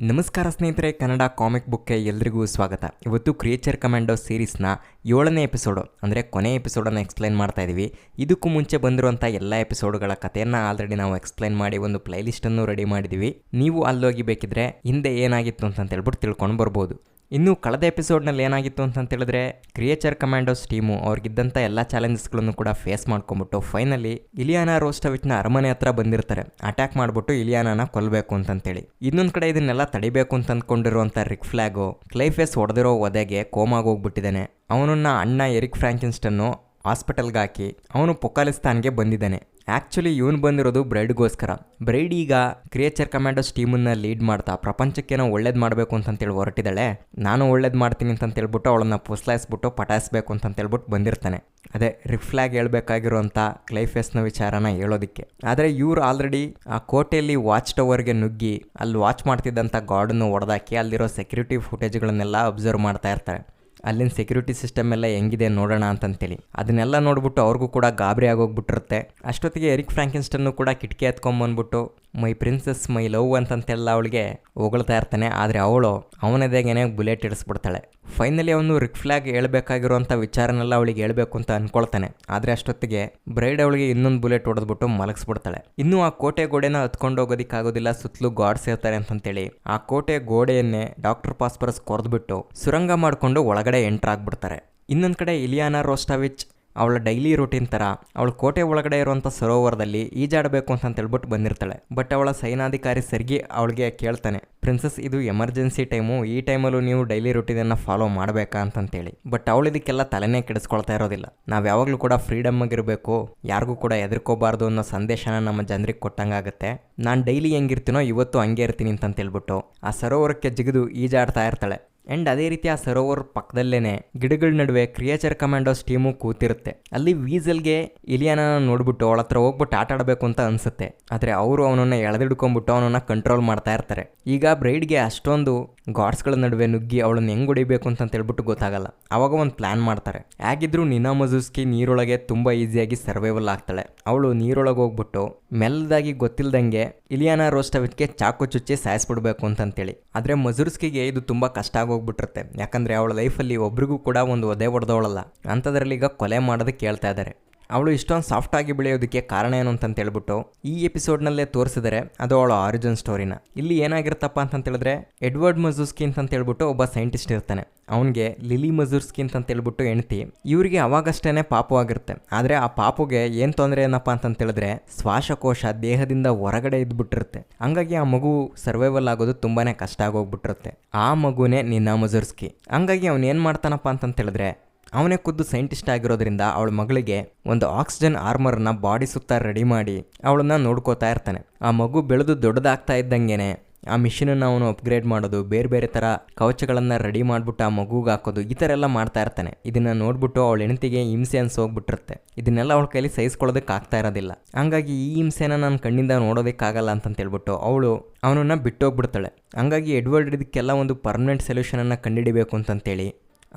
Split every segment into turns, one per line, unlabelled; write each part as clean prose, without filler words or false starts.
ನಮಸ್ಕಾರ ಸ್ನೇಹಿತರೆ, ಕನ್ನಡ ಕಾಮಿಕ್ ಬುಕ್ಗೆ ಎಲ್ರಿಗೂ ಸ್ವಾಗತ. ಇವತ್ತು ಕ್ರಿಯೇಚರ್ ಕಮಾಂಡೋ ಸೀರೀಸ್ನ 7ನೇ ಎಪಿಸೋಡು ಅಂದರೆ ಕೊನೆ ಎಪಿಸೋಡನ್ನು ಎಕ್ಸ್ಪ್ಲೈನ್ ಮಾಡ್ತಾ ಇದ್ದೀವಿ. ಇದಕ್ಕೂ ಮುಂಚೆ ಬಂದಿರುವಂಥ ಎಲ್ಲ ಎಪಿಸೋಡ್ಗಳ ಕಥೆಯನ್ನು ಆಲ್ರೆಡಿ ನಾವು ಎಕ್ಸ್ಪ್ಲೈನ್ ಮಾಡಿ ಒಂದು ಪ್ಲೇಲಿಸ್ಟನ್ನು ರೆಡಿ ಮಾಡಿದ್ದೀವಿ. ನೀವು ಅಲ್ಲೋಗಿ ಬೇಕಿದ್ರೆ ಹಿಂದೆ ಏನಾಗಿತ್ತು ಅಂತ ಹೇಳ್ಬಿಟ್ಟು ತಿಳ್ಕೊಂಡು ಬರ್ಬೋದು. ಇನ್ನು ಕಳೆದ ಎಪಿಸೋಡ್ನಲ್ಲಿ ಏನಾಗಿತ್ತು ಅಂತಂತೇಳಿದ್ರೆ, ಕ್ರಿಯೇಚರ್ ಕಮಾಂಡೋಸ್ ಟೀಮು ಅವ್ರಿಗಿದ್ದಂಥ ಎಲ್ಲ ಚಾಲೆಂಜಸ್ಗಳನ್ನು ಕೂಡ ಫೇಸ್ ಮಾಡ್ಕೊಂಬಿಟ್ಟು ಫೈನಲಿ ಇಲಿಯಾನಾ ರೋಸ್ಟೋವಿಚ್ನ ಅರಮನೆ ಹತ್ರ ಬಂದಿರ್ತಾರೆ. ಅಟ್ಯಾಕ್ ಮಾಡಿಬಿಟ್ಟು ಇಲಿಯಾನಾನ ಕೊಲ್ಲಬೇಕು ಅಂತಂತೇಳಿ. ಇನ್ನೊಂದು ಕಡೆ ಇದನ್ನೆಲ್ಲ ತಡಿಬೇಕು ಅಂತ ಅಂದ್ಕೊಂಡಿರುವಂಥ ರಿಕ್ ಫ್ಲಾಗು ಕ್ಲೈಫೇಸ್ ಹೊಡೆದಿರೋ ಒದೆಗೆ ಕೋಮಾಗಿ ಹೋಗ್ಬಿಟ್ಟಿದ್ದಾನೆ. ಅವನನ್ನ ಅಣ್ಣ ಎರಿಕ್ ಫ್ರಾಂಕಿನ್ಸ್ಟನ್ನು ಹಾಸ್ಪಿಟಲ್ಗೆ ಹಾಕಿ ಅವನು ಪೊಕಾಲಿಸ್ತಾನ್ಗೆ ಬಂದಿದ್ದಾನೆ. ಆ್ಯಕ್ಚುಲಿ ಇವನು ಬಂದಿರೋದು ಬ್ರೈಡ್ಗೋಸ್ಕರ. ಬ್ರೈಡ್ ಈಗ ಕ್ರಿಯೇಚರ್ ಕಮಾಂಡೋಸ್ ಟೀಮನ್ನು ಲೀಡ್ ಮಾಡ್ತಾ ಪ್ರಪಂಚಕ್ಕೇನೋ ಒಳ್ಳೇದು ಮಾಡಬೇಕು ಅಂತಂತೇಳಿ ಹೊರಟಿದ್ದಾಳೆ. ನಾನು ಒಳ್ಳೇದು ಮಾಡ್ತೀನಿ ಅಂತಂತೇಳ್ಬಿಟ್ಟು ಅವಳನ್ನು ಪುಸ್ಲಾಯಿಸ್ಬಿಟ್ಟು ಪಟಾಯಿಸ್ಬೇಕು ಅಂತಂತೇಳ್ಬಿಟ್ಟು ಬಂದಿರ್ತಾನೆ. ಅದೇ ರಿಕ್ ಫ್ಲಾಗ್ ಹೇಳ್ಬೇಕಾಗಿರುವಂಥ ಕ್ಲೈಫೇಸ್ನ ವಿಚಾರನ ಹೇಳೋದಕ್ಕೆ. ಆದರೆ ಇವ್ರು ಆಲ್ರೆಡಿ ಆ ಕೋಟೆಯಲ್ಲಿ ವಾಚ್ ಟವರ್ಗೆ ನುಗ್ಗಿ ಅಲ್ಲಿ ವಾಚ್ ಮಾಡ್ತಿದ್ದಂಥ ಗಾರ್ಡನ್ನು ಹೊಡೆದಾಕಿ ಅಲ್ಲಿರೋ ಸೆಕ್ಯೂರಿಟಿ ಫುಟೇಜ್ಗಳನ್ನೆಲ್ಲ ಅಬ್ಸರ್ವ್ ಮಾಡ್ತಾ ಇರ್ತಾರೆ. ಅಲ್ಲಿನ ಸೆಕ್ಯೂರಿಟಿ ಸಿಸ್ಟಮ್ ಎಲ್ಲ ಹೆಂಗಿದೆ ನೋಡೋಣ ಅಂತಂತೇಳಿ ಅದನ್ನೆಲ್ಲ ನೋಡ್ಬಿಟ್ಟು ಅವ್ರಿಗೂ ಕೂಡ ಗಾಬರಿ ಆಗೋಗ್ಬಿಟ್ಟಿರುತ್ತೆ. ಅಷ್ಟೊತ್ತಿಗೆ ಎರಿಕ್ ಫ್ರಾಂಕಿನ್ಸ್ಟನ್ನು ಕೂಡ ಕಿಟಕಿ ಎತ್ಕೊಂಬಂದ್ಬಿಟ್ಟು ಮೈ ಪ್ರಿನ್ಸಸ್ ಮೈ ಲವ್ ಅಂತಂತೆಲ್ಲ ಅವಳಿಗೆ ಹೊಗಳ್ತಾ ಇರ್ತಾನೆ. ಆದರೆ ಅವಳು ಅವನದೇಗೇನೆ ಬುಲೆಟ್ ಇಡಿಸ್ಬಿಡ್ತಾಳೆ. ಫೈನಲಿ ಅವನು ರಿಕ್ ಫ್ಲಾಗ್ ಹೇಳ್ಬೇಕಾಗಿರುವಂಥ ವಿಚಾರನೆಲ್ಲ ಅವಳಿಗೆ ಹೇಳ್ಬೇಕು ಅಂತ ಅನ್ಕೊಳ್ತಾನೆ. ಆದರೆ ಅಷ್ಟೊತ್ತಿಗೆ ಬ್ರೈಡ್ ಅವಳಿಗೆ ಇನ್ನೊಂದು ಬುಲೆಟ್ ಹೊಡೆದ್ಬಿಟ್ಟು ಮಲಗಿಸ್ಬಿಡ್ತಾಳೆ. ಇನ್ನೂ ಆ ಕೋಟೆ ಗೋಡೆನ ಹತ್ಕೊಂಡು ಹೋಗೋದಕ್ಕಾಗೋದಿಲ್ಲ, ಸುತ್ತಲೂ ಗಾರ್ಡ್ಸ್ ಇರ್ತಾರೆ ಅಂತಂತೇಳಿ ಆ ಕೋಟೆ ಗೋಡೆಯನ್ನೇ ಡಾಕ್ಟರ್ ಪಾಸ್ಪರಸ್ ಕೊರೆದ್ಬಿಟ್ಟು ಸುರಂಗ ಮಾಡಿಕೊಂಡು ಒಳಗಡೆ ಎಂಟ್ರ್ ಆಗ್ಬಿಡ್ತಾರೆ. ಇನ್ನೊಂದು ಕಡೆ ಇಲಿಯಾನಾ ರೋಸ್ಟೋವಿಚ್ ಅವಳ ಡೈಲಿ ರೂಟೀನ್ ಥರ ಅವಳು ಕೋಟೆ ಒಳಗಡೆ ಇರುವಂಥ ಸರೋವರದಲ್ಲಿ ಈಜಾಡಬೇಕು ಅಂತಂತೇಳ್ಬಿಟ್ಟು ಬಂದಿರ್ತಾಳೆ. ಬಟ್ ಅವಳ ಸೈನಾಧಿಕಾರಿ ಸರ್ಗಿ ಅವಳಿಗೆ ಕೇಳ್ತಾನೆ, ಪ್ರಿನ್ಸಸ್ ಇದು ಎಮರ್ಜೆನ್ಸಿ ಟೈಮು, ಈ ಟೈಮಲ್ಲೂ ನೀವು ಡೈಲಿ ರೂಟೀನನ್ನು ಫಾಲೋ ಮಾಡಬೇಕಾ ಅಂತಂತೇಳಿ. ಬಟ್ ಅವಳು ಇದಕ್ಕೆಲ್ಲ ತಲೆನೇ ಕೆಡಿಸ್ಕೊಳ್ತಾ ಇರೋದಿಲ್ಲ. ನಾವು ಯಾವಾಗಲೂ ಕೂಡ ಫ್ರೀಡಮ್ ಆಗಿರಬೇಕು, ಯಾರಿಗೂ ಕೂಡ ಹೆದರ್ಕೋಬಾರ್ದು ಅನ್ನೋ ಸಂದೇಶನ ನಮ್ಮ ಜನರಿಗೆ ಕೊಟ್ಟಂಗಾಗುತ್ತೆ. ನಾನು ಡೈಲಿ ಹೆಂಗಿರ್ತೀನೋ ಇವತ್ತು ಹಂಗೆ ಇರ್ತೀನಿ ಅಂತಂತೇಳ್ಬಿಟ್ಟು ಆ ಸರೋವರಕ್ಕೆ ಜಿಗಿದು ಈಜಾಡ್ತಾ ಇರ್ತಾಳೆ. ಆ್ಯಂಡ್ ಅದೇ ರೀತಿ ಆ ಸರೋವರ ಪಕ್ಕದಲ್ಲೇ ಗಿಡಗಳ ನಡುವೆ ಕ್ರಿಯೇಚರ್ ಕಮಾಂಡೋಸ್ ಟೀಮು ಕೂತಿರುತ್ತೆ. ಅಲ್ಲಿ ವೀಸಲ್ಗೆ ಇಲಿಯಾನ ನೋಡ್ಬಿಟ್ಟು ಅವಳ ಹತ್ರ ಹೋಗ್ಬಿಟ್ಟು ಆಟ ಆಡಬೇಕು ಅಂತ ಅನ್ಸುತ್ತೆ. ಆದರೆ ಅವರು ಅವನನ್ನು ಎಳೆದಿಡ್ಕೊಂಡ್ಬಿಟ್ಟು ಅವನನ್ನು ಕಂಟ್ರೋಲ್ ಮಾಡ್ತಾ ಇರ್ತಾರೆ. ಈಗ ಬ್ರೈಡ್ಗೆ ಅಷ್ಟೊಂದು ಗಾಡ್ಸ್ಗಳ ನಡುವೆ ನುಗ್ಗಿ ಅವಳನ್ನು ಹೆಂಗೆ ಹೊಡಿಬೇಕು ಅಂತ ಹೇಳ್ಬಿಟ್ಟು ಗೊತ್ತಾಗಲ್ಲ. ಅವಾಗ ಒಂದು ಪ್ಲಾನ್ ಮಾಡ್ತಾರೆ. ಹೇಗಿದ್ರು ನಿನಾ ಮಜುರ್ಸ್ಕಿ ನೀರೊಳಗೆ ತುಂಬ ಈಸಿಯಾಗಿ ಸರ್ವೈವಲ್ ಆಗ್ತಾಳೆ. ಅವಳು ನೀರೊಳಗೆ ಹೋಗ್ಬಿಟ್ಟು ಮೆಲ್ಲದಾಗಿ ಗೊತ್ತಿಲ್ದಂಗೆ ಇಲಿಯಾನಾ ರೋಸ್ಟೋವಿಚ್ಗೆ ಚಾಕು ಚುಚ್ಚಿ ಸಾಯಿಸ್ಬಿಡ್ಬೇಕು ಅಂತಂತೇಳಿ. ಆದರೆ ಮಜುರ್ಸ್ಕಿಗೆ ಇದು ತುಂಬ ಕಷ್ಟ ಆಗೋಗ್ಬಿಟ್ಟಿರುತ್ತೆ. ಯಾಕಂದರೆ ಅವಳ ಲೈಫಲ್ಲಿ ಒಬ್ರಿಗೂ ಕೂಡ ಒಂದು ಒದೆ ಹೊಡೆದವಳಲ್ಲ. ಅಂಥದ್ರಲ್ಲಿ ಈಗ ಕೊಲೆ ಮಾಡೋದಕ್ಕೆ ಕೇಳ್ತಾ ಇದ್ದಾರೆ. ಅವಳು ಇಷ್ಟೊಂದು ಸಾಫ್ಟಾಗಿ ಬೆಳೆಯೋದಕ್ಕೆ ಕಾರಣ ಏನು ಅಂತಂತೇಳ್ಬಿಟ್ಟು ಈ ಎಪಿಸೋಡ್ನಲ್ಲೇ ತೋರಿಸಿದರೆ ಅದು ಅವಳ ಆರಿಜಿನ್ ಸ್ಟೋರಿನ. ಇಲ್ಲಿ ಏನಾಗಿರುತ್ತಪ್ಪ ಅಂತಂತೇಳಿದ್ರೆ, ಎಡ್ವರ್ಡ್ ಮಜುರ್ಸ್ಕಿ ಅಂತಂತೇಳ್ಬಿಟ್ಟು ಒಬ್ಬ ಸೈಂಟಿಸ್ಟ್ ಇರ್ತಾನೆ. ಅವನಿಗೆ ಲಿಲಿ ಮಜುರ್ಸ್ಕಿ ಅಂತಂತೇಳ್ಬಿಟ್ಟು ಹೆಂಡ್ತಿ. ಇವರಿಗೆ ಅವಾಗಷ್ಟೇ ಪಾಪು ಆಗಿರುತ್ತೆ. ಆದರೆ ಆ ಪಾಪುಗೆ ಏನು ತೊಂದರೆ ಏನಪ್ಪ ಅಂತಂತೇಳಿದ್ರೆ, ಶ್ವಾಸಕೋಶ ದೇಹದಿಂದ ಹೊರಗಡೆ ಇದ್ಬಿಟ್ಟಿರುತ್ತೆ. ಹಂಗಾಗಿ ಆ ಮಗು ಸರ್ವೈವಲ್ ಆಗೋದು ತುಂಬಾ ಕಷ್ಟ ಆಗೋಗ್ಬಿಟ್ಟಿರುತ್ತೆ. ಆ ಮಗುನೇ ನಿನಾ ಮಜುರ್ಸ್ಕಿ. ಹಂಗಾಗಿ ಅವನು ಏನು ಮಾಡ್ತಾನಪ್ಪ ಅಂತಂತೇಳಿದ್ರೆ, ಅವನೇ ಖುದ್ದು ಸೈಂಟಿಸ್ಟ್ ಆಗಿರೋದ್ರಿಂದ ಅವಳ ಮಗಳಿಗೆ ಒಂದು ಆಕ್ಸಿಜನ್ ಆರ್ಮರ್ನ ಬಾಡಿ ಸುತ್ತ ರೆಡಿ ಮಾಡಿ ಅವಳನ್ನ ನೋಡ್ಕೋತಾ ಇರ್ತಾನೆ. ಆ ಮಗು ಬೆಳೆದು ದೊಡ್ಡದಾಗ್ತಾ ಇದ್ದಂಗೆ ಆ ಮಿಷಿನನ್ನು ಅವನು ಅಪ್ಗ್ರೇಡ್ ಮಾಡೋದು, ಬೇರೆ ಬೇರೆ ಥರ ಕವಚಗಳನ್ನು ರೆಡಿ ಮಾಡಿಬಿಟ್ಟು ಆ ಮಗುಗೆ ಹಾಕೋದು, ಈ ಥರ ಎಲ್ಲ ಮಾಡ್ತಾ ಇರ್ತಾನೆ. ಇದನ್ನು ನೋಡ್ಬಿಟ್ಟು ಅವಳ ಹೆಂಡತಿಗೆ ಹಿಂಸೆ ಅನ್ಸೋಗ್ಬಿಟ್ಟಿರುತ್ತೆ. ಇದನ್ನೆಲ್ಲ ಅವಳ ಕೈಲಿ ಸಹಿಸ್ಕೊಳ್ಳೋದಕ್ಕೆ ಆಗ್ತಾ ಇರೋದಿಲ್ಲ. ಹಂಗಾಗಿ ಈ ಹಿಂಸೆನ ನಾನು ಕಣ್ಣಿಂದ ನೋಡೋದಕ್ಕಾಗಲ್ಲ ಅಂತಂತೇಳ್ಬಿಟ್ಟು ಅವಳು ಅವನನ್ನು ಬಿಟ್ಟೋಗ್ಬಿಡ್ತಾಳೆ. ಹಂಗಾಗಿ ಎಡ್ವರ್ಡ್ ಇದಕ್ಕೆಲ್ಲ ಒಂದು ಪರ್ಮನೆಂಟ್ ಸೊಲ್ಯೂಷನನ್ನು ಕಂಡುಹಿಡಿಬೇಕು ಅಂತಂತೇಳಿ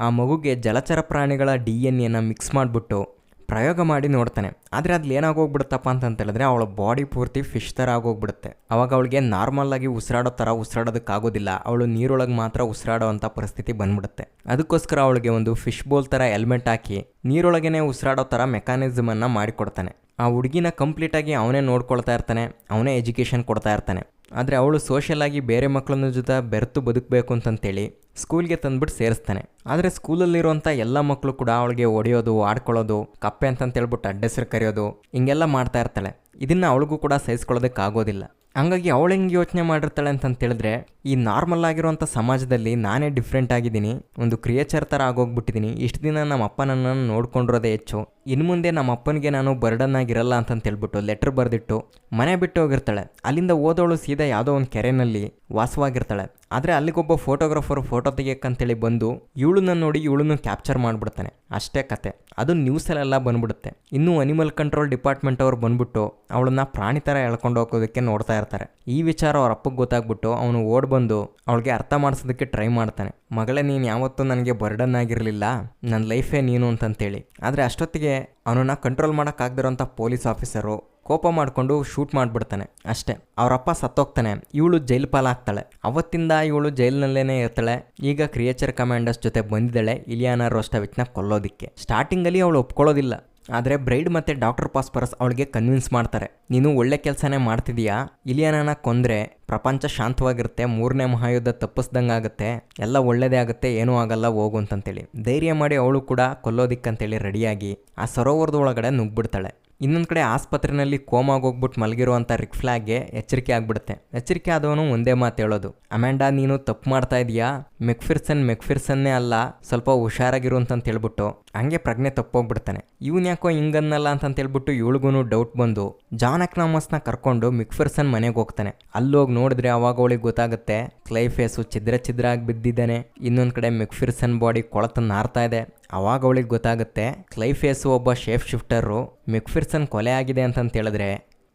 ಆ ಮಗುಗೆ ಜಲಚರ ಪ್ರಾಣಿಗಳ DNA ಮಿಕ್ಸ್ ಮಾಡಿಬಿಟ್ಟು ಪ್ರಯೋಗ ಮಾಡಿ ನೋಡ್ತಾನೆ. ಆದರೆ ಅದ್ರಲ್ಲಿ ಏನಾಗೋಗ್ಬಿಡುತ್ತಪ್ಪ ಅಂತಂತೇಳಿದ್ರೆ, ಅವಳ ಬಾಡಿ ಪೂರ್ತಿ ಫಿಶ್ ಥರ ಆಗೋಗ್ಬಿಡುತ್ತೆ. ಅವಾಗ ಅವಳಿಗೆ ನಾರ್ಮಲ್ಲಾಗಿ ಉಸಿರಾಡೋ ಥರ ಉಸಿರಾಡೋದಕ್ಕಾಗೋದಿಲ್ಲ. ಅವಳು ನೀರೊಳಗೆ ಮಾತ್ರ ಉಸಿರಾಡೋ ಅಂಥ ಪರಿಸ್ಥಿತಿ ಬಂದ್ಬಿಡುತ್ತೆ. ಅದಕ್ಕೋಸ್ಕರ ಅವಳಿಗೆ ಒಂದು ಫಿಶ್ ಬೋಲ್ ಥರ ಹೆಲ್ಮೆಟ್ ಹಾಕಿ ನೀರೊಳಗೇ ಉಸಿರಾಡೋ ಥರ ಮೆಕ್ಯಾನಿಸಮನ್ನು ಮಾಡಿಕೊಡ್ತಾನೆ. ಆ ಹುಡುಗಿನ ಕಂಪ್ಲೀಟಾಗಿ ಅವನೇ ನೋಡ್ಕೊಳ್ತಾ ಇರ್ತಾನೆ, ಅವನೇ ಎಜುಕೇಷನ್ ಕೊಡ್ತಾ ಇರ್ತಾನೆ. ಆದರೆ ಅವಳು ಸೋಷಿಯಲಾಗಿ ಬೇರೆ ಮಕ್ಕಳನ್ನ ಜೊತೆ ಬೆರೆತು ಬದುಕಬೇಕು ಅಂತಂತೇಳಿ ಸ್ಕೂಲ್ಗೆ ತಂದುಬಿಟ್ಟು ಸೇರಿಸ್ತಾನೆ. ಆದರೆ ಸ್ಕೂಲಲ್ಲಿರುವಂಥ ಎಲ್ಲ ಮಕ್ಕಳು ಕೂಡ ಅವಳಿಗೆ ಹೊಡೆಯೋದು, ಆಡ್ಕೊಳ್ಳೋದು, ಕಪ್ಪೆ ಅಂತಂತೇಳ್ಬಿಟ್ಟು ಅಡ್ಡೆಸರು ಕರೆಯೋದು, ಹಿಂಗೆಲ್ಲ ಮಾಡ್ತಾ ಇರ್ತಾಳೆ. ಇದನ್ನು ಅವಳಿಗೂ ಕೂಡ ಸಹಿಸ್ಕೊಳ್ಳೋದಕ್ಕಾಗೋದಿಲ್ಲ. ಹಂಗಾಗಿ ಅವಳು ಹೆಂಗೆ ಯೋಚನೆ ಮಾಡಿರ್ತಾಳೆ ಅಂತಂತೇಳಿದ್ರೆ, ಈ ನಾರ್ಮಲ್ ಆಗಿರುವಂಥ ಸಮಾಜದಲ್ಲಿ ನಾನೇ ಡಿಫ್ರೆಂಟ್ ಆಗಿದ್ದೀನಿ, ಒಂದು ಕ್ರಿಯೇಚರ್ ಥರ ಆಗೋಗ್ಬಿಟ್ಟಿದ್ದೀನಿ. ಇಷ್ಟು ದಿನ ನಮ್ಮ ಅಪ್ಪ ನನ್ನನ್ನು ನೋಡ್ಕೊಂಡಿರೋದೇ ಹೆಚ್ಚು, ಇನ್ನು ಮುಂದೆ ನಮ್ಮ ಅಪ್ಪನಿಗೆ ನಾನು ಬರ್ಡನ್ ಆಗಿರಲ್ಲ ಅಂತಂತೇಳ್ಬಿಟ್ಟು ಲೆಟ್ರ್ ಬರೆದಿಟ್ಟು ಮನೆ ಬಿಟ್ಟು ಹೋಗಿರ್ತಾಳೆ. ಅಲ್ಲಿಂದ ಓದೋಳು ಸೀದಾ ಯಾವುದೋ ಒಂದು ಕೆರೆಯಲ್ಲಿ ವಾಸವಾಗಿರ್ತಾಳೆ. ಆದರೆ ಅಲ್ಲಿಗೊಬ್ಬ ಫೋಟೋಗ್ರಾಫರ್ ಫೋಟೋ ತೆಗಿಯಕ್ಕಂತೇಳಿ ಬಂದು ಇವಳನ್ನ ನೋಡಿ ಇವಳನ್ನು ಕ್ಯಾಪ್ಚರ್ ಮಾಡಿಬಿಡ್ತಾನೆ. ಅಷ್ಟೇ ಕತೆ. ಅದು ನ್ಯೂಸಲ್ಲೆಲ್ಲ ಬಂದ್ಬಿಡುತ್ತೆ. ಇನ್ನೂ ಅನಿಮಲ್ ಕಂಟ್ರೋಲ್ ಡಿಪಾರ್ಟ್ಮೆಂಟ್ ಅವ್ರು ಬಂದ್ಬಿಟ್ಟು ಅವಳನ್ನ ಪ್ರಾಣಿ ಥರ ಎಳ್ಕೊಂಡು ಹೋಗೋದಕ್ಕೆ ನೋಡ್ತಾ ಇರ್ತಾರೆ. ಈ ವಿಚಾರ ಅವ್ರ ಅಪ್ಪಗೆ ಗೊತ್ತಾಗ್ಬಿಟ್ಟು ಅವನು ಓಡ್ ಬಂದು ಅವಳಿಗೆ ಅರ್ಥ ಮಾಡಿಸೋದಕ್ಕೆ ಟ್ರೈ ಮಾಡ್ತಾನೆ. ಮಗಳೇ, ನೀನು ಯಾವತ್ತೂ ನನಗೆ ಬರ್ಡನ್ ಆಗಿರಲಿಲ್ಲ, ನನ್ನ ಲೈಫೇ ನೀನು ಅಂತಂತೇಳಿ. ಆದರೆ ಅಷ್ಟೊತ್ತಿಗೆ ಅವನನ್ನು ಕಂಟ್ರೋಲ್ ಮಾಡೋಕ್ಕಾಗದಿರೋಂಥ ಪೊಲೀಸ್ ಆಫೀಸರು ಕೋಪ ಮಾಡಿಕೊಂಡು ಶೂಟ್ ಮಾಡಿಬಿಡ್ತಾನೆ ಅಷ್ಟೇ. ಅವರಪ್ಪ ಸತ್ತೋಗ್ತಾನೆ, ಇವಳು ಜೈಲು ಪಾಲಾಗ್ತಾಳೆ. ಅವತ್ತಿಂದ ಇವಳು ಜೈಲಿನಲ್ಲೇನೆ ಇರ್ತಾಳೆ. ಈಗ ಕ್ರಿಯೇಚರ್ ಕಮಾಂಡರ್ಸ್ ಜೊತೆ ಬಂದಿದ್ದಾಳೆ ಇಲಿಯಾನಾ ರೋಸ್ಟೋವಿಚ್ನ ಕೊಲ್ಲೋದಿಕ್ಕೆ. ಸ್ಟಾರ್ಟಿಂಗಲ್ಲಿ ಅವಳು ಒಪ್ಕೊಳ್ಳೋದಿಲ್ಲ, ಆದರೆ ಬ್ರೈಡ್ ಮತ್ತು ಡಾಕ್ಟರ್ ಪಾಸ್ಪರಸ್ ಅವಳಿಗೆ ಕನ್ವಿನ್ಸ್ ಮಾಡ್ತಾರೆ. ನೀನು ಒಳ್ಳೆ ಕೆಲಸನೇ ಮಾಡ್ತಿದೀಯಾ, ಇಲಿಯಾನಾನ ಕೊಂದರೆ ಪ್ರಪಂಚ ಶಾಂತವಾಗಿರುತ್ತೆ, 3ನೇ ಮಹಾಯುದ್ಧ ತಪ್ಪಿಸ್ದಂಗಾಗುತ್ತೆ, ಎಲ್ಲ ಒಳ್ಳೇದೇ ಆಗುತ್ತೆ, ಏನೂ ಆಗಲ್ಲ, ಹೋಗು ಅಂತಂತೇಳಿ ಧೈರ್ಯ ಮಾಡಿ ಅವಳು ಕೂಡ ಕೊಲ್ಲೋದಿಕ್ಕಂತೇಳಿ ರೆಡಿಯಾಗಿ ಆ ಸರೋವರದ ಒಳಗಡೆ ನುಗ್ಬಿಡ್ತಾಳೆ. ಇನ್ನೊಂದು ಕಡೆ ಆಸ್ಪತ್ರೆಯಲ್ಲಿ ಕೋಮಾಗೋಗ್ಬಿಟ್ಟು ಮಲಗಿರುವಂಥ ರಿಕ್ ಫ್ಲಾಗ್ಗೆ ಎಚ್ಚರಿಕೆ ಆಗ್ಬಿಡುತ್ತೆ. ಎಚ್ಚರಿಕೆ ಆದವನು ಒಂದೇ ಮಾತು ಹೇಳೋದು, ಅಮ್ಯಾಂಡಾ ನೀನು ತಪ್ಪು ಮಾಡ್ತಾ ಇದೀಯಾ, ಮೆಕ್ಫಿರ್ಸನ್ನೇ ಅಲ್ಲ, ಸ್ವಲ್ಪ ಹುಷಾರಾಗಿರು ಅಂತ ಹೇಳ್ಬಿಟ್ಟು ಹಂಗೆ ಪ್ರಜ್ಞೆ ತಪ್ಪೋಗ್ಬಿಡ್ತಾನೆ. ಇವನ್ ಯಾಕೋ ಹಿಂಗನ್ನಲ್ಲ ಅಂತ ಹೇಳ್ಬಿಟ್ಟು ಇವಳಿಗೂ ಡೌಟ್ ಬಂದು ಜಾನ್ ಎಕನಾಮಸ್ನ ಕರ್ಕೊಂಡು ಮೆಕ್ಫಿರ್ಸನ್ ಮನೆಗೆ ಹೋಗ್ತಾನೆ. ಅಲ್ಲೋಗಿ ನೋಡಿದ್ರೆ ಅವಾಗ ಅವಳಿಗೆ ಗೊತ್ತಾಗುತ್ತೆ ಕ್ಲೈಫೇಸು ಛಿದ್ರ ಆಗಿ ಬಿದ್ದಿದ್ದಾನೆ. ಇನ್ನೊಂದು ಕಡೆ ಮೆಕ್ಫಿರ್ಸನ್ ಬಾಡಿ ಕೊಳತ ನಾರ್ತಾ ಇದೆ. ಅವಾಗ ಅವಳಿಗೆ ಗೊತ್ತಾಗುತ್ತೆ ಕ್ಲೈಫೇಸು ಒಬ್ಬ ಶೇಫ್ ಶಿಫ್ಟರು, ಮೆಕ್ಫಿರ್ಸನ್ ಕೊಲೆ ಆಗಿದೆ ಅಂತಂತ ಹೇಳಿದ್ರೆ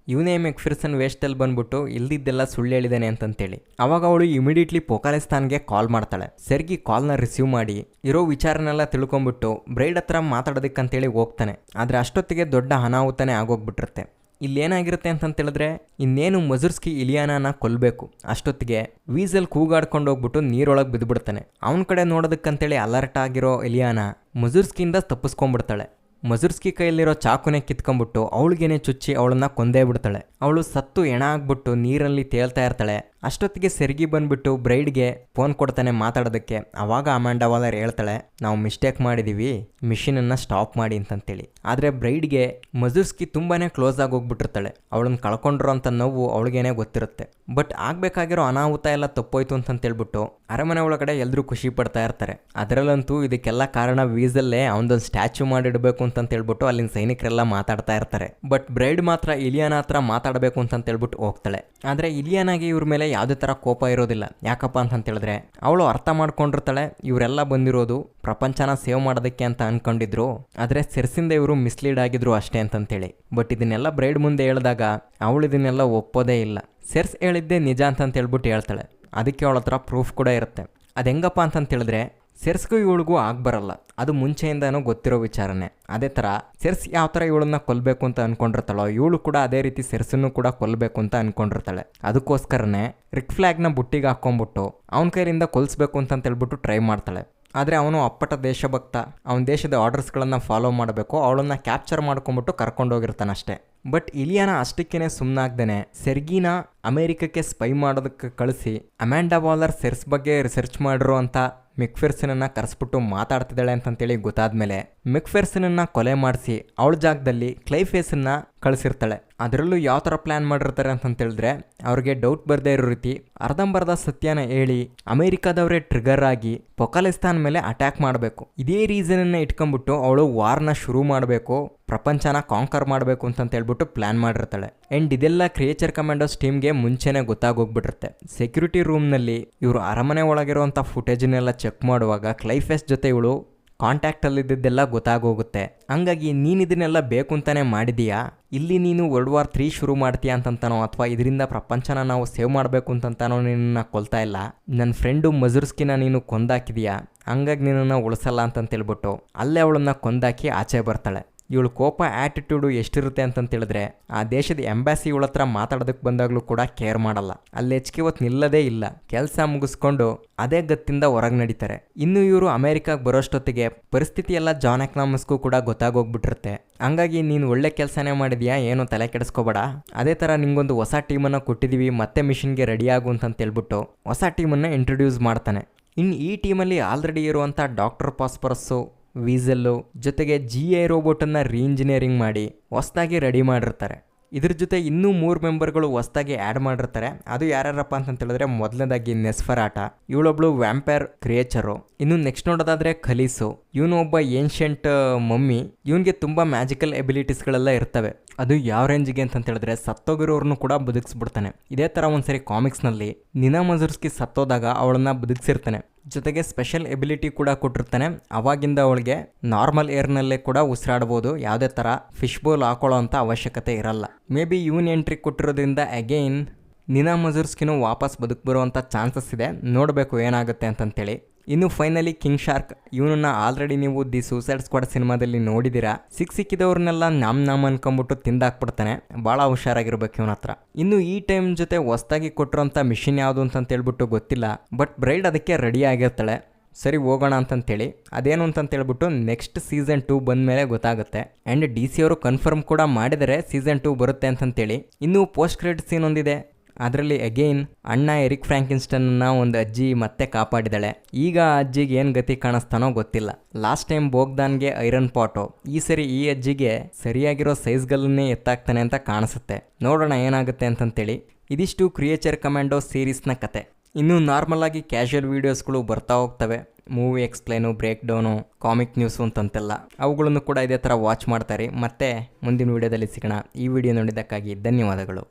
ಇವನೇ ಮೆಕ್ಫಿರ್ಸನ್ ವೇಸ್ಟಲ್ಲಿ ಬಂದ್ಬಿಟ್ಟು ಇಲ್ದಿದ್ದೆಲ್ಲ ಸುಳ್ಳು ಹೇಳಿದ್ದಾನೆ ಅಂತಂತೇಳಿ. ಅವಾಗ ಅವಳು ಇಮಿಡಿಯೇಟ್ಲಿ ಪೋಕಾಲಿಸ್ತಾನ್ಗೆ ಕಾಲ್ ಮಾಡ್ತಾಳೆ. ಸೆರ್ಗಿ ಕಾಲ್ನ ರಿಸೀವ್ ಮಾಡಿ ಇರೋ ವಿಚಾರನೆಲ್ಲ ತಿಳ್ಕೊಂಬಿಟ್ಟು ಬ್ರೈಡ್ ಹತ್ರ ಮಾತಾಡೋದಕ್ಕಂತೇಳಿ ಹೋಗ್ತಾನೆ. ಆದರೆ ಅಷ್ಟೊತ್ತಿಗೆ ದೊಡ್ಡ ಅನಾಹುತನೇ ಆಗೋಗ್ಬಿಟ್ಟಿರುತ್ತೆ. ಇಲ್ಲೇನಾಗಿರುತ್ತೆ ಅಂತಂತೇಳಿದ್ರೆ ಇನ್ನೇನು ಮಜುರ್ಸ್ಕಿ ಇಲಿಯಾನಾನ ಕೊಲ್ಲಬೇಕು. ಅಷ್ಟೊತ್ತಿಗೆ ವೀಸಲ್ ಕೂಗಾಡ್ಕೊಂಡು ಹೋಗ್ಬಿಟ್ಟು ನೀರೊಳಗೆ ಬಿದ್ದುಬಿಡ್ತಾನೆ. ಅವನ ಕಡೆ ನೋಡೋದಕ್ಕಂತೇಳಿ ಅಲರ್ಟ್ ಆಗಿರೋ ಇಲಿಯಾನ ಮಜುರ್ಸ್ಕಿಯಿಂದ ತಪ್ಪಿಸ್ಕೊಂಡ್ಬಿಡ್ತಾಳೆ. ಮಜುರ್ಸ್ಕಿ ಕೈಯಲ್ಲಿರೋ ಚಾಕುನೇ ಕಿತ್ಕೊಂಡ್ಬಿಟ್ಟು ಅವಳಿಗೇನೆ ಚುಚ್ಚಿ ಅವಳನ್ನ ಕೊಂದೇ ಬಿಡ್ತಾಳೆ. ಅವಳು ಸತ್ತು ಎಣ ಆಗ್ಬಿಟ್ಟು ನೀರಲ್ಲಿ ತೇಲ್ತಾ ಇರ್ತಾಳೆ. ಅಷ್ಟೊತ್ತಿಗೆ ಸೆರ್ಗಿ ಬಂದ್ಬಿಟ್ಟು ಬ್ರೈಡ್ಗೆ ಫೋನ್ ಕೊಡ್ತಾನೆ ಮಾತಾಡೋದಕ್ಕೆ. ಅವಾಗ ಅಮ್ಯಾಂಡಾ ವಾಲರ್ ಹೇಳ್ತಾಳೆ, ನಾವು ಮಿಸ್ಟೇಕ್ ಮಾಡಿದೀವಿ, ಮಿಷಿನನ್ನು ಸ್ಟಾಪ್ ಮಾಡಿ ಅಂತಂತೇಳಿ. ಆದರೆ ಬ್ರೈಡ್ಗೆ ಮಜುರ್ಸ್ಕಿ ತುಂಬಾನೇ ಕ್ಲೋಸ್ ಆಗಿ ಹೋಗ್ಬಿಟ್ಟಿರ್ತಾಳೆ. ಅವಳನ್ನ ಕಳ್ಕೊಂಡ್ರು ಅಂತ ನೋವು ಅವಳಿಗೇನೆ ಗೊತ್ತಿರುತ್ತೆ. ಬಟ್ ಆಗ್ಬೇಕಾಗಿರೋ ಅನಾಹುತ ಎಲ್ಲ ತಪ್ಪೋಯ್ತು ಅಂತಂತೇಳ್ಬಿಟ್ಟು ಅರಮನೆ ಒಳಗಡೆ ಎಲ್ಲರೂ ಖುಷಿ ಪಡ್ತಾ ಇರ್ತಾರೆ. ಅದರಲ್ಲಂತೂ ಇದಕ್ಕೆಲ್ಲ ಕಾರಣ ವೀಸಲ್ಲೇ ಅವನದೊಂದು ಸ್ಟ್ಯಾಚ್ಯೂ ಮಾಡಿಡಬೇಕು ಅಂತಂತೇಳ್ಬಿಟ್ಟು ಅಲ್ಲಿನ ಸೈನಿಕರೆಲ್ಲ ಮಾತಾಡ್ತಾ ಇರ್ತಾರೆ. ಬಟ್ ಬ್ರೈಡ್ ಮಾತ್ರ ಇಲಿಯಾನ ಹತ್ರ ಮಾತಾಡಬೇಕು ಅಂತಂತೇಳ್ಬಿಟ್ಟು ಹೋಗ್ತಾಳೆ. ಆದರೆ ಇಲಿಯಾನಾಗೆ ಇವ್ರ ಮೇಲೆ ಯಾವುದೇ ಥರ ಕೋಪ ಇರೋದಿಲ್ಲ. ಯಾಕಪ್ಪ ಅಂತಂತೇಳಿದ್ರೆ ಅವಳು ಅರ್ಥ ಮಾಡ್ಕೊಂಡಿರ್ತಾಳೆ ಇವರೆಲ್ಲ ಬಂದಿರೋದು ಪ್ರಪಂಚನ ಸೇವ್ ಮಾಡೋದಕ್ಕೆ ಅಂತ ಅನ್ಕೊಂಡಿದ್ರು, ಆದರೆ ಸೆರ್ಸಿಂದ ಇವರು ಮಿಸ್ಲೀಡ್ ಆಗಿದ್ರು ಅಷ್ಟೇ ಅಂತಂತೇಳಿ. ಬಟ್ ಇದನ್ನೆಲ್ಲ ಬ್ರೈಡ್ ಮುಂದೆ ಹೇಳಿದಾಗ ಅವಳು ಇದನ್ನೆಲ್ಲ ಒಪ್ಪೋದೇ ಇಲ್ಲ. ಸೆರ್ಸ್ ಹೇಳಿದ್ದೆ ನಿಜ ಅಂತಂತ ಹೇಳ್ಬಿಟ್ಟು ಹೇಳ್ತಾಳೆ. ಅದಕ್ಕೆ ಅವಳ ಹತ್ರ ಪ್ರೂಫ್ ಕೂಡ ಇರುತ್ತೆ. ಅದು ಹೆಂಗಪ್ಪ ಅಂತಂತೇಳಿದ್ರೆ ಸೆರ್ಸ್ಗೂ ಇವಳಿಗೂ ಆಗ್ಬರಲ್ಲ, ಅದು ಮುಂಚೆಯಿಂದನೂ ಗೊತ್ತಿರೋ ವಿಚಾರನೇ. ಅದೇ ಥರ ಸೆರ್ಸ್ ಯಾವ ಥರ ಇವಳನ್ನ ಕೊಲ್ಲಬೇಕು ಅಂತ ಅನ್ಕೊಂಡಿರ್ತಾಳೋ ಇವಳು ಕೂಡ ಅದೇ ರೀತಿ ಸೆರ್ಸನ್ನು ಕೂಡ ಕೊಲ್ಲಬೇಕು ಅಂತ ಅನ್ಕೊಂಡಿರ್ತಾಳೆ. ಅದಕ್ಕೋಸ್ಕರನೇ ರಿಕ್ ಫ್ಲಾಗ್ನ ಬುಟ್ಟಿಗೆ ಹಾಕ್ಕೊಂಡ್ಬಿಟ್ಟು ಅವನ ಕೈಯಿಂದ ಕೊಲ್ಲಿಸ್ಬೇಕು ಅಂತಂತೇಳ್ಬಿಟ್ಟು ಟ್ರೈ ಮಾಡ್ತಾಳೆ. ಆದರೆ ಅವನು ಅಪ್ಪಟ ದೇಶಭಕ್ತ, ಅವನ ದೇಶದ ಆರ್ಡರ್ಸ್ಗಳನ್ನು ಫಾಲೋ ಮಾಡಬೇಕು, ಅವಳನ್ನ ಕ್ಯಾಪ್ಚರ್ ಮಾಡ್ಕೊಂಬಿಟ್ಟು ಕರ್ಕೊಂಡೋಗಿರ್ತಾನಷ್ಟೇ. ಬಟ್ ಇಲಿಯಾನ ಅಷ್ಟಕ್ಕೇನೆ ಸುಮ್ಮನಾಗ್ದೇನೆ ಸೆರ್ಗಿನ ಅಮೆರಿಕಕ್ಕೆ ಸ್ಪೈ ಮಾಡೋದಕ್ಕೆ ಕಳಿಸಿ ಅಮ್ಯಾಂಡಾ ವಾಲರ್ ಸೆರ್ಸ್ ಬಗ್ಗೆ ರಿಸರ್ಚ್ ಮಾಡಿರೋ ಅಂತ ಮೆಕ್ಫೆರ್ಸನನ್ನು ಕರೆಸ್ಬಿಟ್ಟು ಮಾತಾಡ್ತಿದ್ದಾಳೆ ಅಂತಂತೇಳಿ ಗೊತ್ತಾದ್ಮೇಲೆ ಮೆಕ್ಫೆರ್ಸನನ್ನು ಕೊಲೆ ಮಾಡಿಸಿ ಅವಳ ಜಾಗದಲ್ಲಿ ಕ್ಲೈಫೇಸನ್ನ ಕಳಿಸಿರ್ತಾಳೆ. ಅದರಲ್ಲೂ ಯಾವ ಥರ ಪ್ಲ್ಯಾನ್ ಮಾಡಿರ್ತಾರೆ ಅಂತಂತೇಳಿದ್ರೆ ಅವ್ರಿಗೆ ಡೌಟ್ ಬರದೇ ಇರೋ ರೀತಿ ಅರ್ಧಂಬರ್ಧ ಸತ್ಯನ ಹೇಳಿ ಅಮೇರಿಕಾದವರೇ ಟ್ರಿಗರ್ ಆಗಿ ಪೊಕಾಲಿಸ್ತಾನ್ ಮೇಲೆ ಅಟ್ಯಾಕ್ ಮಾಡಬೇಕು. ಇದೇ ರೀಸನನ್ನು ಇಟ್ಕೊಂಡ್ಬಿಟ್ಟು ಅವಳು ವಾರ್ನ ಶುರು ಮಾಡಬೇಕು, ಪ್ರಪಂಚನ ಕಾಂಕರ್ ಮಾಡಬೇಕು ಅಂತಂತೇಳ್ಬಿಟ್ಟು ಪ್ಲ್ಯಾನ್ ಮಾಡಿರ್ತಾಳೆ. ಆ್ಯಂಡ್ ಇದೆಲ್ಲ ಕ್ರಿಯೇಚರ್ ಕಮಾಂಡೋಸ್ ಟೀಮ್ಗೆ ಮುಂಚೆನೇ ಗೊತ್ತಾಗೋಗ್ಬಿಟ್ಟಿರುತ್ತೆ. ಸೆಕ್ಯೂರಿಟಿ ರೂಮ್ನಲ್ಲಿ ಇವರು ಅರಮನೆ ಒಳಗಿರುವಂಥ ಫುಟೇಜನ್ನೆಲ್ಲ ಚೆಕ್ ಮಾಡುವಾಗ ಕ್ಲೈಫೇಸ್ ಜೊತೆ ಇವಳು ಕಾಂಟ್ಯಾಕ್ಟಲ್ಲಿದ್ದೆಲ್ಲ ಗೊತ್ತಾಗೋಗುತ್ತೆ. ಹಂಗಾಗಿ ನೀನು ಇದನ್ನೆಲ್ಲ ಬೇಕು ಅಂತಲೇ ಮಾಡಿದೀಯಾ, ಇಲ್ಲಿ ನೀನು ವರ್ಲ್ಡ್ ವಾರ್ 3 ಶುರು ಮಾಡ್ತೀಯಾ ಅಂತಂತಾನೋ ಅಥವಾ ಇದರಿಂದ ಪ್ರಪಂಚನ ನಾವು ಸೇವ್ ಮಾಡಬೇಕು ಅಂತಂತಾನೋ ನಿನ್ನ ಕೊಲ್ತಾ ಇಲ್ಲ, ನನ್ನ ಫ್ರೆಂಡು ಮಜುರ್ಸ್ಕಿನ ನೀನು ಕೊಂದಾಕಿದೀಯಾ, ಹಂಗಾಗಿ ನಿನ್ನನ್ನು ಉಳಿಸಲ್ಲ ಅಂತಂತೇಳ್ಬಿಟ್ಟು ಅಲ್ಲೇ ಅವಳನ್ನು ಕೊಂದಾಕಿ ಆಚೆ ಬರ್ತಾಳೆ. ಇವಳು ಕೋಪ ಆ್ಯಟಿಟ್ಯೂಡು ಎಷ್ಟಿರುತ್ತೆ ಅಂತಂತೇಳಿದ್ರೆ ಆ ದೇಶದ ಎಂಬಾಸಿ ಇವಳ ಹತ್ರ ಮಾತಾಡೋದಕ್ಕೆ ಬಂದಾಗಲೂ ಕೂಡ ಕೇರ್ ಮಾಡಲ್ಲ. ಅಲ್ಲಿ ಹೆಚ್ಚಿಗೆ ಹೊತ್ತು ನಿಲ್ಲದೇ ಇಲ್ಲ. ಕೆಲಸ ಮುಗಿಸ್ಕೊಂಡು ಅದೇ ಗತ್ತಿಂದ ಹೊರಗೆ ನಡೀತಾರೆ. ಇನ್ನು ಇವರು ಅಮೆರಿಕಾಗೆ ಬರೋಷ್ಟೊತ್ತಿಗೆ ಪರಿಸ್ಥಿತಿ ಎಲ್ಲ ಜಾನ್ ಎಕನಾಮಸ್ಗೂ ಕೂಡ ಗೊತ್ತಾಗೋಗ್ಬಿಟ್ಟಿರುತ್ತೆ. ಹಂಗಾಗಿ ನೀನು ಒಳ್ಳೆ ಕೆಲಸನೇ ಮಾಡಿದ್ಯಾ, ಏನೋ ತಲೆ ಕೆಡಿಸ್ಕೋಬೇಡ, ಅದೇ ಥರ ನಿಂಗೊಂದು ಹೊಸ ಟೀಮನ್ನು ಕೊಟ್ಟಿದ್ದೀವಿ, ಮತ್ತೆ ಮಿಷನ್ಗೆ ರೆಡಿ ಆಗು ಅಂತಂತೇಳ್ಬಿಟ್ಟು ಹೊಸ ಟೀಮನ್ನು ಇಂಟ್ರೊಡ್ಯೂಸ್ ಮಾಡ್ತಾನೆ. ಇನ್ನು ಈ ಟೀಮಲ್ಲಿ ಆಲ್ರೆಡಿ ಇರುವಂಥ ಡಾಕ್ಟರ್ ಪಾಸ್ಪರಸ್ಸು, ವೀಸಲ್ಲು ಜೊತೆಗೆ GI ರೋಬೋಟನ್ನು ರೀಇಂಜಿನಿಯರಿಂಗ್ ಮಾಡಿ ಹೊಸದಾಗಿ ರೆಡಿ ಮಾಡಿರ್ತಾರೆ. ಇದ್ರ ಜೊತೆ ಇನ್ನೂ 3 ಮೆಂಬರ್ಗಳು ಹೊಸದಾಗಿ ಆ್ಯಡ್ ಮಾಡಿರ್ತಾರೆ. ಅದು ಯಾರ್ಯಾರಪ್ಪ ಅಂತಂತೇಳಿದ್ರೆ ಮೊದಲನೇದಾಗಿ ನೆಸ್ಫರಾಟ, ಇವಳೊಬ್ಳು ವ್ಯಾಂಪೈರ್ ಕ್ರಿಯೇಚರು. ಇನ್ನು ನೆಕ್ಸ್ಟ್ ನೋಡೋದಾದರೆ ಖಲೀಸು, ಇವನು ಒಬ್ಬ ಏನ್ಷಿಯಂಟ್ ಮಮ್ಮಿ. ಇವನಿಗೆ ತುಂಬ ಮ್ಯಾಜಿಕಲ್ ಎಬಿಲಿಟೀಸ್ಗಳೆಲ್ಲ ಇರ್ತವೆ. ಅದು ಯಾವ ರೇಂಜಿಗೆ ಅಂತಂತೇಳಿದ್ರೆ ಸತ್ತೋಗಿರೋರ್ನು ಕೂಡ ಬದುಕಿಸ್ಬಿಡ್ತಾನೆ. ಇದೇ ಥರ ಒಂದ್ಸರಿ ಕಾಮಿಕ್ಸ್ನಲ್ಲಿ ನಿನಾ ಮಜುರ್ಸ್ಕಿ ಸತ್ತೋದಾಗ ಅವಳನ್ನು ಬದುಕಿಸಿರ್ತಾನೆ. ಜೊತೆಗೆ ಸ್ಪೆಷಲ್ ಎಬಿಲಿಟಿ ಕೂಡ ಕೊಟ್ಟಿರ್ತಾನೆ. ಅವಾಗಿಂದ ಅವಳಿಗೆ ನಾರ್ಮಲ್ ಏರ್ನಲ್ಲೇ ಕೂಡ ಉಸಿರಾಡ್ಬೋದು, ಯಾವುದೇ ಥರ ಫಿಶ್ ಬೋಲ್ ಹಾಕೊಳ್ಳೋ ಅಂಥ ಅವಶ್ಯಕತೆ ಇರಲ್ಲ. ಮೇ ಬಿ ಇವನ್ ಎಂಟ್ರಿ ಕೊಟ್ಟಿರೋದ್ರಿಂದ ಅಗೈನ್ ನಿನಾ ಮಜುರ್ಸ್ಕಿನೂ ವಾಪಸ್ ಬದುಕು ಬರುವಂಥ ಚಾನ್ಸಸ್ ಇದೆ. ನೋಡಬೇಕು ಏನಾಗುತ್ತೆ ಅಂತಂತೇಳಿ. ಇನ್ನು ಫೈನಲಿ ಕಿಂಗ್ ಶಾರ್ಕ್, ಇವನನ್ನ ಆಲ್ರೆಡಿ ನೀವು ದಿ ಸೂಸೈಡ್ ಸ್ಕ್ವಾಡ್ ಸಿನಿಮಾದಲ್ಲಿ ನೋಡಿದ್ದೀರಾ. ಸಿಕ್ಕಿದವ್ರನ್ನೆಲ್ಲ ನಾಮ್ ಅನ್ಕೊಂಬಿಟ್ಟು ತಿಂದಾಕ್ಬಿಡ್ತಾನೆ. ಭಾಳ ಹುಷಾರಾಗಿರ್ಬೇಕು ಇವನ ಹತ್ರ. ಇನ್ನು ಈ ಟೈಮ್ ಜೊತೆ ಹೊಸ್ದಾಗಿ ಕೊಟ್ಟಿರೋಂಥ ಮಿಷನ್ ಯಾವುದು ಅಂತೇಳ್ಬಿಟ್ಟು ಗೊತ್ತಿಲ್ಲ, ಬಟ್ ಬ್ರೈಡ್ ಅದಕ್ಕೆ ರೆಡಿ ಆಗಿರ್ತಾಳೆ. ಸರಿ ಹೋಗೋಣ ಅಂತಂತೇಳಿ, ಅದೇನು ಅಂತಂತೇಳ್ಬಿಟ್ಟು ನೆಕ್ಸ್ಟ್ ಸೀಸನ್ 2 ಬಂದಮೇಲೆ ಗೊತ್ತಾಗುತ್ತೆ. ಆ್ಯಂಡ್ DC ಅವರು ಕನ್ಫರ್ಮ್ ಕೂಡ ಮಾಡಿದರೆ ಸೀಸನ್ 2 ಬರುತ್ತೆ ಅಂತಂತೇಳಿ. ಇನ್ನು ಪೋಸ್ಟ್ ಕ್ರೆಡಿಟ್ ಸೀನ್ ಒಂದಿದೆ. ಅದರಲ್ಲಿ ಅಗೈನ್ ಅಣ್ಣ ಎರಿಕ್ ಫ್ರಾಂಕಿನ್ಸ್ಟನ್ನ ಒಂದು ಅಜ್ಜಿ ಮತ್ತೆ ಕಾಪಾಡಿದಾಳೆ. ಈಗ ಆ ಅಜ್ಜಿಗೆ ಏನು ಗತಿ ಕಾಣಿಸ್ತಾನೋ ಗೊತ್ತಿಲ್ಲ. ಲಾಸ್ಟ್ ಟೈಮ್ ಬೋಗ್ದಾನ್ಗೆ ಐರನ್ ಪಾಟು, ಈ ಸರಿ ಈ ಅಜ್ಜಿಗೆ ಸರಿಯಾಗಿರೋ ಸೈಜ್ಗಳನ್ನೇ ಎತ್ತಾಕ್ತಾನೆ ಅಂತ ಕಾಣಿಸುತ್ತೆ. ನೋಡೋಣ ಏನಾಗುತ್ತೆ ಅಂತಂತೇಳಿ. ಇದಿಷ್ಟು ಕ್ರಿಯೇಚರ್ ಕಮಾಂಡೋ ಸೀರೀಸ್ನ ಕತೆ. ಇನ್ನು ನಾರ್ಮಲ್ ಆಗಿ ಕ್ಯಾಶುಯಲ್ ವೀಡಿಯೋಸ್ಗಳು ಬರ್ತಾ ಹೋಗ್ತವೆ. Movie explain, break down, comic news ಅಂತಂತೆಲ್ಲ, ಅವುಗಳನ್ನು ಕೂಡ ಇದೇ ಥರ ವಾಚ್ ಮಾಡ್ತಾರೆ. ಮತ್ತೆ ಮುಂದಿನ ವೀಡಿಯೋದಲ್ಲಿ ಸಿಗೋಣ. ಈ ವಿಡಿಯೋ ನೋಡಿದ್ದಕ್ಕಾಗಿ ಧನ್ಯವಾದಗಳು.